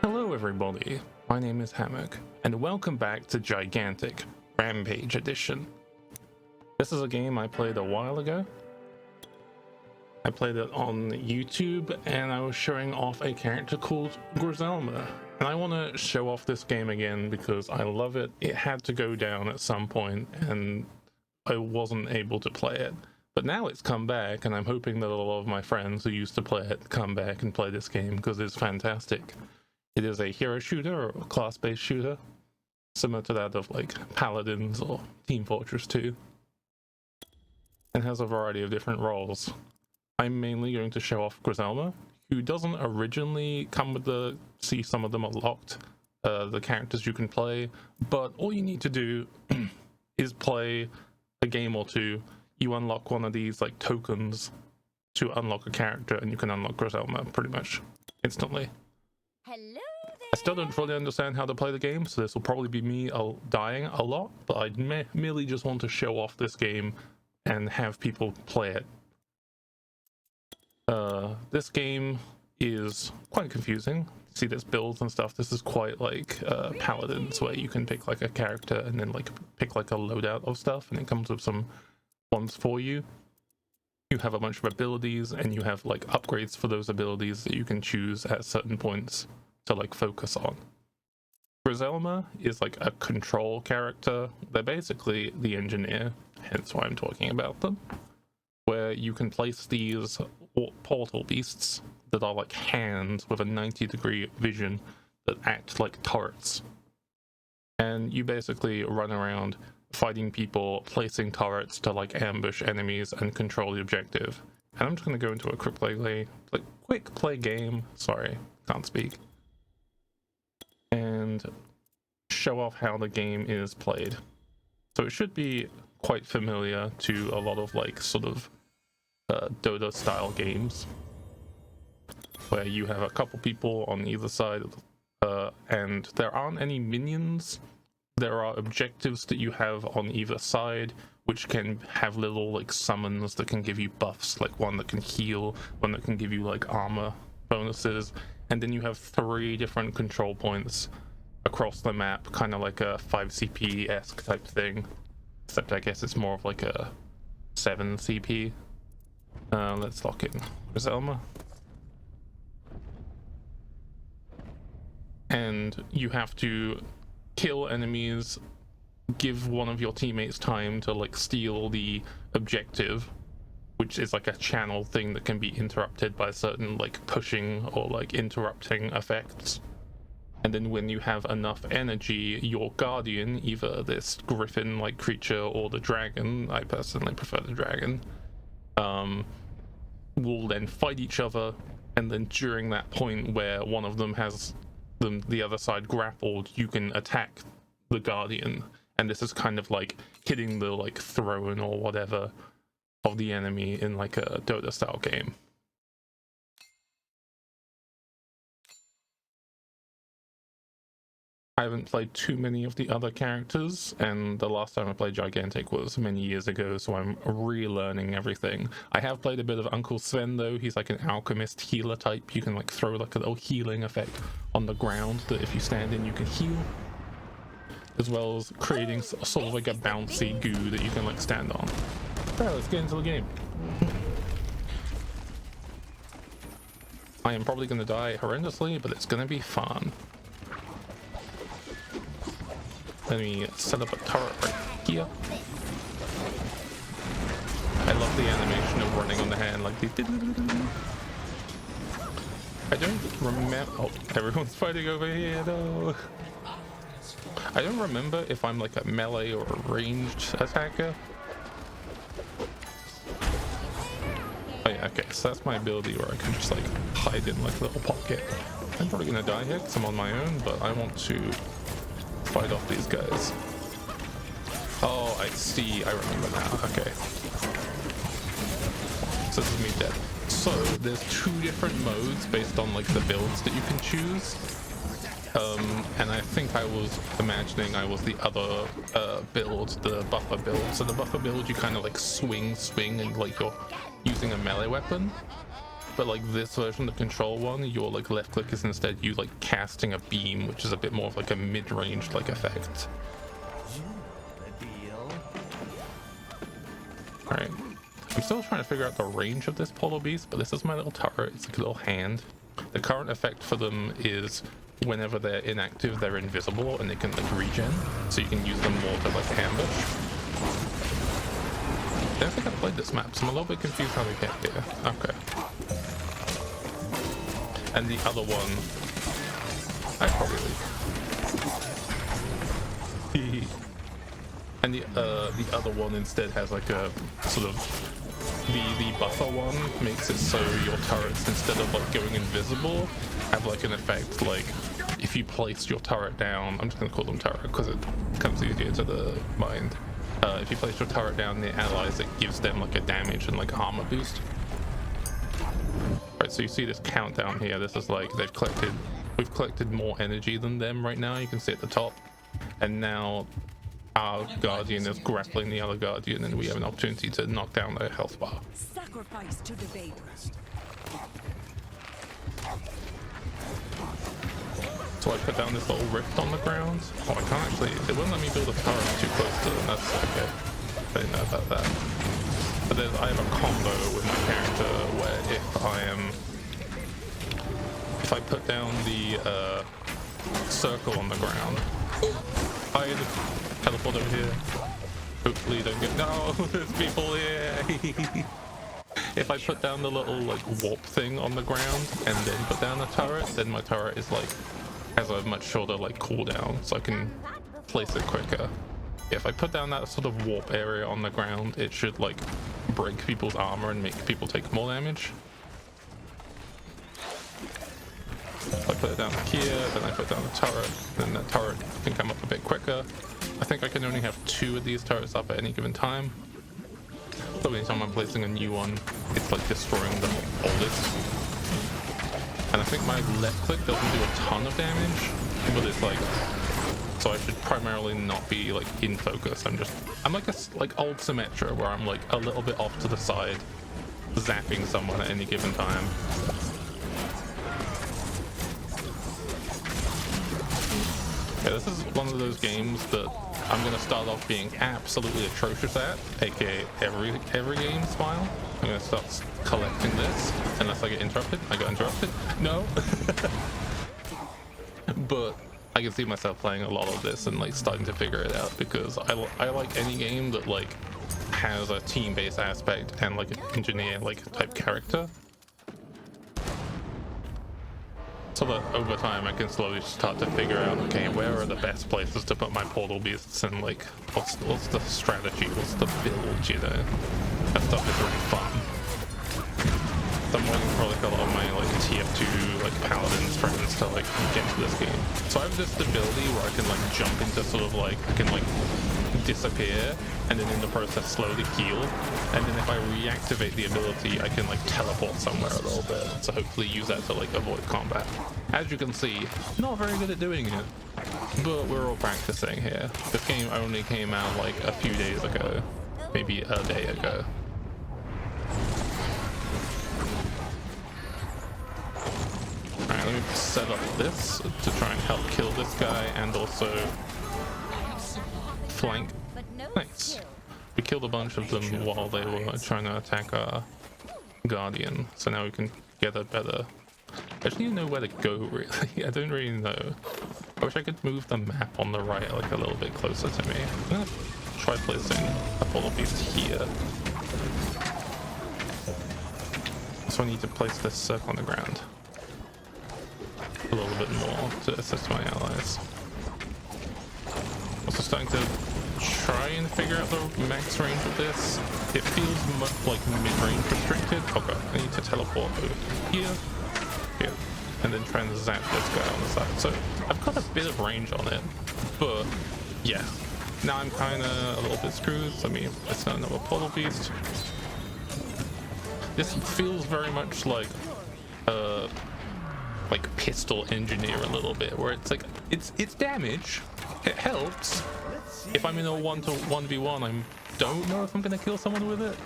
Hello everybody, my name is Hammock, and welcome back to Gigantic Rampage Edition. This is a game I played a while ago. I played it on YouTube, and I was showing off a character called Griselma. And I want to show off this game again because I love it. It had to go down at some point, and I wasn't able to play it. But now it's come back, and I'm hoping that a lot of my friends who used to play it come back and play this game because it's fantastic. It is a hero shooter or a class-based shooter, similar to that of like Paladins or Team Fortress 2, and has a variety of different roles. I'm mainly going to show off Griselma, who doesn't originally come with the, see some of them are locked, the characters you can play, but all you need to do is play a game or two. You unlock one of these like tokens to unlock a character, and you can unlock Griselma pretty much instantly. Hello there. I still don't fully understand how to play the game, so this will probably be me dying a lot, but I merely just want to show off this game and have people play it. This game is quite confusing. See, there's builds and stuff. This is quite like Paladins, where you can pick like a character and then like pick like a loadout of stuff, and it comes with some ones for you. You have a bunch of abilities, and you have like upgrades for those abilities that you can choose at certain points to like focus on. Griselma is like a control character. They're basically the engineer, hence why I'm talking about them, where you can place these portal beasts that are like hands with a 90-degree vision that act like turrets. And you basically run around fighting people, placing turrets to like ambush enemies and control the objective. And I'm just going to go into a quick play game. Sorry, can't speak. And show off how the game is played. So it should be quite familiar to a lot of like sort of Dota style games, where you have a couple people on either side, and there aren't any minions. There are objectives that you have on either side, which can have little like summons that can give you buffs, like one that can heal, one that can give you like armor bonuses, and then you have 3 different control points across the map, kind of like a 5 CP-esque type thing, except I guess it's more of like a 7 CP. Let's lock in Griselma. And you have to kill enemies, give one of your teammates time to like steal the objective, which is like a channel thing that can be interrupted by certain like pushing or like interrupting effects. And then when you have enough energy, your guardian, either this griffin like creature or the dragon, I personally prefer the dragon, will then fight each other. And then during that point where one of them has the other side grappled, you can attack the guardian, and this is kind of like hitting the like throne or whatever of the enemy in like a Dota style game. I haven't played too many of the other characters, and the last time I played Gigantic was many years ago, so I'm relearning everything. I have played a bit of Uncle Sven though. He's like an alchemist healer type. You can like throw like a little healing effect on the ground that if you stand in you can heal, as well as creating sort of like a bouncy goo that you can like stand on. Alright, let's get into the game. I am probably going to die horrendously, but it's going to be fun. Let me set up a turret right here. I love the animation of running on the hand, like the. I don't remember. Oh, everyone's fighting over here, no. I don't remember if I'm like a melee or a ranged attacker. Oh yeah, okay, so that's my ability where I can just like hide in like a little pocket. I'm probably gonna die here because I'm on my own, but I want to fight off these guys. Oh, I see. I remember now. Okay. So this is me dead. So there's 2 different modes based on like the builds that you can choose. And I think I was imagining I was the other build, the buffer build. So the buffer build, you kind of like swing and like you're using a melee weapon. but like this version, the control one, your like left click is instead you like casting a beam, which is a bit more of like a mid-range like effect. Alright, I'm still trying to figure out the range of this portal beast, but this is my little turret. It's like a little hand. The current effect for them is whenever they're inactive, they're invisible and they can like regen, so you can use them more to like ambush. I don't think I've played this map, so I'm a little bit confused how they get here. Okay. And the other one, I probably leave. And the other one instead has like a sort of the buffer one makes it so your turrets, instead of like going invisible, have like an effect like if you place your turret down. I'm just gonna call them turret because it comes easier to the mind. If you place your turret down near allies, it gives them like a damage and like armor boost. Right, so you see this countdown here. This is like we've collected more energy than them right now. You can see at the top, and now our guardian is grappling the other guardian, and we have an opportunity to knock down their health bar. Sacrifice to the babe. So I put down this little rift on the ground. Oh, I can't actually, it wouldn't let me build a turret too close to them. That's okay. I didn't know about that. But then I have a combo with my character where if I put down the circle on the ground, I teleport over here. Hopefully don't get, no, there's people here. If I put down the little like warp thing on the ground and then put down a turret, then my turret is like has a much shorter like cooldown, so I can place it quicker. If I put down that sort of warp area on the ground, it should like break people's armor and make people take more damage. If I put it down here, then I put down the turret, then the turret can come up a bit quicker. I think I can only have 2 of these turrets up at any given time. So anytime I'm placing a new one, it's like destroying the oldest. And I think my left click doesn't do a ton of damage, but it's like, so I should primarily not be like in focus. I'm like like old Symmetra where I'm like a little bit off to the side, zapping someone at any given time. Yeah, this is one of those games that I'm gonna start off being absolutely atrocious at, aka every game smile. I'm gonna start collecting this unless I get interrupted. I got interrupted. No. But I can see myself playing a lot of this and like starting to figure it out, because I like any game that like has a team-based aspect and like an engineer like type character. So that over time I can slowly start to figure out, okay, where are the best places to put my portal beasts, and like what's the strategy, what's the build, you know? That stuff is really fun. So I'm waiting for like a lot of my like TF2 like paladins friends to like get to this game. So I have this ability where I can like jump into sort of like, I can like disappear and then in the process slowly heal, and then if I reactivate the ability I can like teleport somewhere a little bit, so hopefully use that to like avoid combat. As you can see, not very good at doing it, but we're all practicing here. This game only came out like a few days ago, maybe a day ago. Alright, let me set up this to try and help kill this guy and also flank. Nice. We killed a bunch of them while they were trying to attack our guardian, so now we can get a better... I just need to know where to go, really. I don't really know. I wish I could move the map on the right like a little bit closer to me. I'm gonna try placing a portal beast here. So I need to place this circle on the ground a little bit more to assist my allies. Also starting to try and figure out the max range of this. It feels much like mid-range restricted. Okay, I need to teleport over here, and then try and zap this guy on the side. So I've got a bit of range on it, but yeah, now I'm kind of a little bit screwed. So I mean, it's not another portal beast. This feels very much like pistol engineer a little bit, where it's like it's damage, it helps. If I'm in a 1-1v1, I don't know if I'm gonna kill someone with it.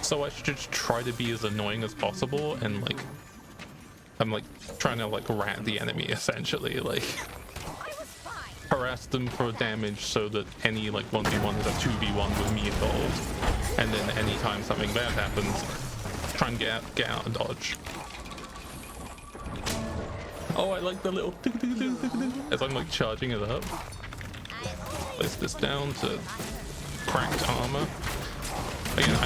So I should just try to be as annoying as possible, and like I'm like trying to like rat the enemy essentially, like harass them for damage so that any like 1v1 is a 2v1 with me involved, and then anytime something bad happens, try and get out and dodge. Oh, I like the little as I'm like charging it up. Place this down to cracked armor. Again,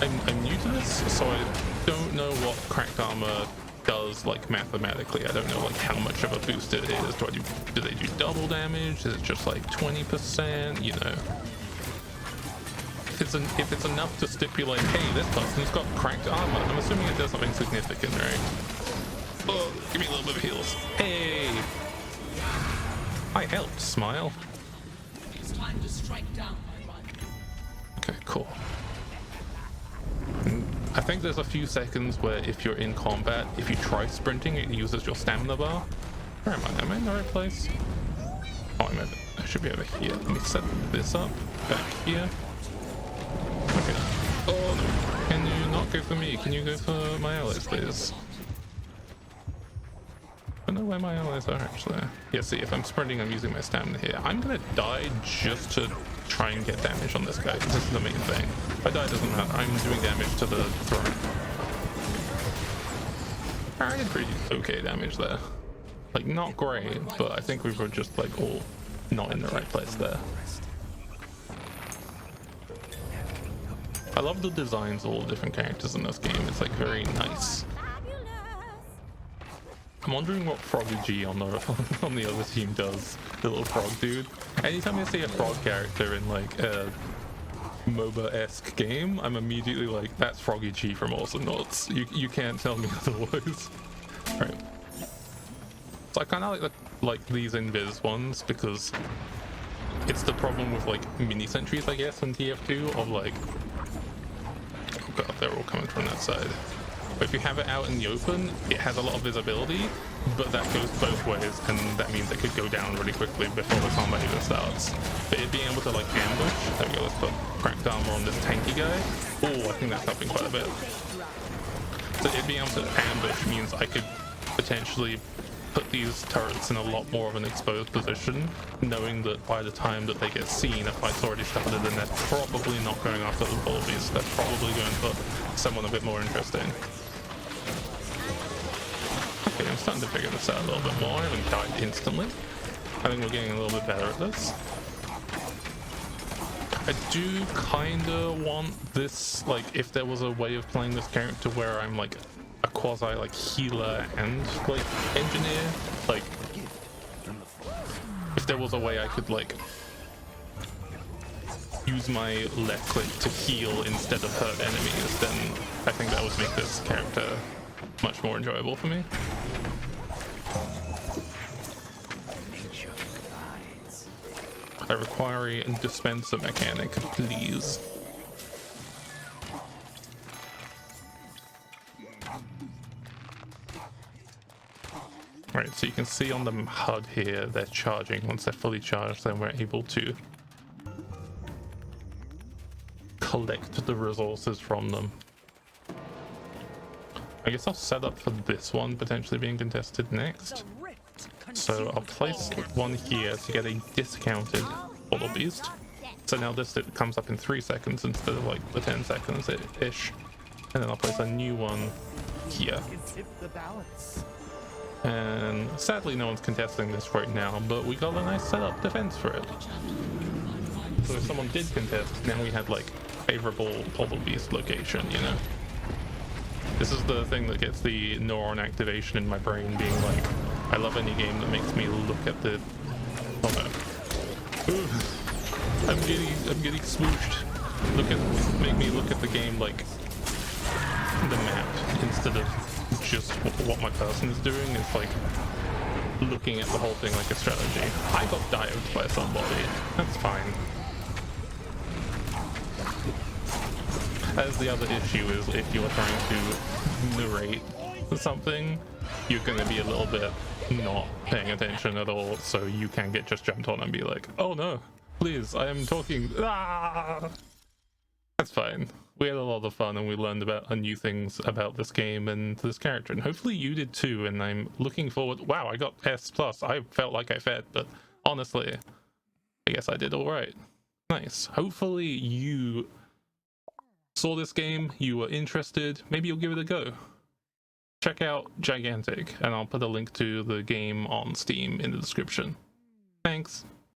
I'm new to this, so I don't know what cracked armor does like mathematically. I don't know like how much of a boost it is. Do they do double damage? Is it just like 20%? You know, if it's enough to stipulate, hey, this person's got cracked armor, I'm assuming it does something significant, right? Oh, give me a little bit of heals. Hey, I helped. Smile. It's time to strike down, my one. Okay, cool. I think there's a few seconds where if you're in combat, if you try sprinting, it uses your stamina bar. Where am I? Am I in the right place? Oh, I should be over here. Let me set this up back here. Okay. Oh no. Can you not go for me? Can you go for my allies, please? I don't know where my allies are actually. Yeah, see, if I'm sprinting, I'm using my stamina here. I'm gonna die just to try and get damage on this guy. This is the main thing. If I die, it doesn't matter. I'm doing damage to the throne. I did pretty okay damage there. Like, not great, but I think we were just like all not in the right place there. I love the designs of all the different characters in this game. It's like very nice. I'm wondering what Froggy G on the other team does. The little frog dude. Anytime I see a frog character in like a MOBA-esque game, I'm immediately like, that's Froggy G from Awesome Notes. You can't tell me otherwise. Right. So I kind of like these invis ones because it's the problem with like mini sentries, I guess, in TF2 of like, oh god, they're all coming from that side. But if you have it out in the open, it has a lot of visibility, but that goes both ways, and that means it could go down really quickly before the combat even starts. But it being able to like ambush, there we go, let's put cracked armor on this tanky guy. Oh, I think that's helping quite a bit. So it being able to ambush means I could potentially put these turrets in a lot more of an exposed position, knowing that by the time that they get seen, a fight's already started, and they're probably not going after the bullies. They're probably going for someone a bit more interesting. Okay, I'm starting to figure this out a little bit more. I haven't died instantly. I think we're getting a little bit better at this. I do kinda want this, like, if there was a way of playing this character where I'm like a quasi like healer and like engineer, like if there was a way I could like use my left click to heal instead of hurt enemies, then I think that would make this character much more enjoyable for me. I require a dispenser mechanic, please. Right, so you can see on the HUD here, they're charging. Once they're fully charged, then we're able to collect the resources from them. I guess I'll set up for this one potentially being contested next. So I'll place one here to get a discounted Portal Beast. So now this it comes up in 3 seconds instead of like the 10 seconds ish. And then I'll place a new one here. And sadly no one's contesting this right now, but we got a nice setup defense for it. So if someone did contest, now we had like favorable Portal Beast location, you know? This is the thing that gets the neuron activation in my brain being like, I love any game that makes me look at the... Oh no. Ooh. I'm getting swooshed. Make me look at the game like the map instead of just what my person is doing. It's like looking at the whole thing like a strategy. I got dived by somebody. That's fine. As the other issue is if you're trying to narrate something, you're going to be a little bit not paying attention at all, so you can get just jumped on and be like, oh no, please, I am talking. Ah! That's fine. we had a lot of fun and we learned about new things about this game and this character, and hopefully you did too. And I'm looking forward. Wow, I got S+. I felt like I fed, but honestly, I guess I did all right. Nice. Hopefully you saw this game, you were interested, maybe you'll give it a go. Check out Gigantic, and I'll put a link to the game on Steam in the description. Thanks.